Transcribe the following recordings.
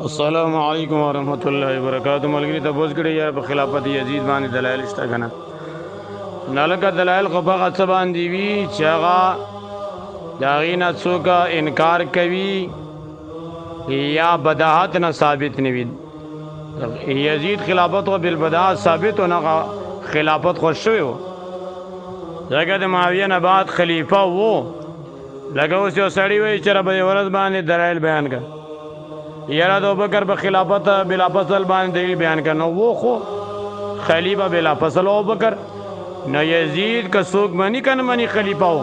السلام علیکم ورحمۃ اللہ وبرکاتہ. ملګری ته بوز کړی یا په خلافت یزید باندې دلایل شته کنه؟ نالکه دلایل خو په غصه باندې وی چې هغه د هغې نه څوک انکار کوي یا بداحت نه ثابت نه وي. یزید خلافت خو بالبداحت ثابت و نه خلافت خو شوی و، ځکه د معاویه نه بعد خلیفه و. لکه اوس یو سړی وایي چې رب یې ورځ باندې دلایل بیان کړه، یاره د ابوبکر په خلافت بلا فصل باندې دلیل بیان کړه، نو و خو خلیفه بلا فصل ابوبکر. نو یزید که څوک مني که نه مني خلیفه و،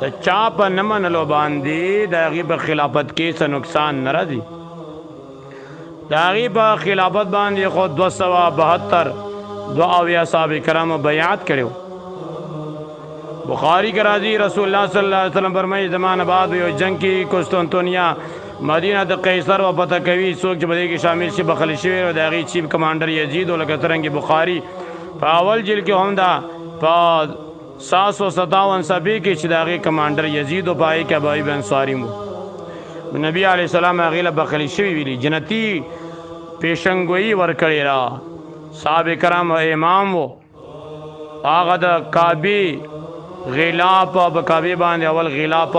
د چا په نه منلو باندې د هغې په خلافت کې څه نقصان نه راځي. د هغې په خلافت باندې خو 272 صحابه کرامو بیعت کړی. بخاری کې راځي رسول الله صلی الله علیه وسلم فرمایي زمانه بعد یو جنگ کې قسطنطنیه مدینه د قیصر و پته کوي څوک چې په دې کې شامل شي بخښل شوی او د هغې چیف کمانډر یزید و. لکه څرنګه بخاري په اول جلد کې هم دا په 757 صفحې کې چې د هغې کمانډر یزید و په هغې کې ابو ایوب انصاري و. نبي علیه السلام هغې له بخښل شوي ویلي جنتي پیشنګویي ورکړې را. صحابه کرام امام و، هغه د کعبې غلاف په کعبې باندې اول غلاف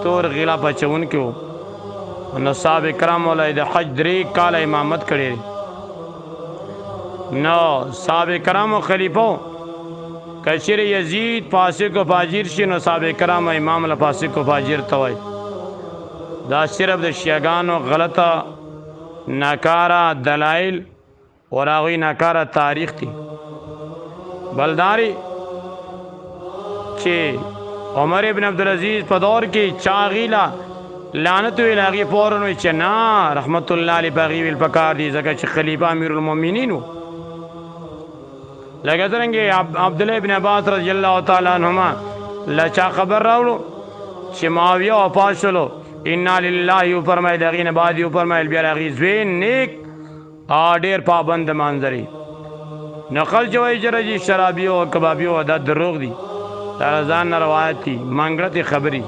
تور غلاف اچونکی و. نو صحابه کرام ولای د حج 3 کاله امامت کړی. نو صحابه کرام خلیفہ کچیر یزید فاسق و فاجر شي نو صحابه کرام امام له فاسق و فاجر توای. دا صرف د شیعاګانو غلطه ناکاره دلایل اور هغوی ناکاره تاریخ دی. بلداری چې عمر ابن عبدالعزیز په دور کې چا غیلا لعنت ویل هغې فورن وی چې نه رحمت الله علیه په هغې ویل پکار دي ځکه چې خلیفه امیر المؤمنین و. لکه څرنګې عبدالله ابن عباس رضی الله تعالی عنهما له چا خبر راوړو چې معاویه وفات شولو، انا لله وفرمایل، هغې نه بعد یې وفرمایل بیا د هغې زوی نیک ډېر پابند منظرې. نقل چې وایي چې رجي شرابي او کبابي او دا دروغ دي، دا ځان نه روایت دي منګړتې خبرې.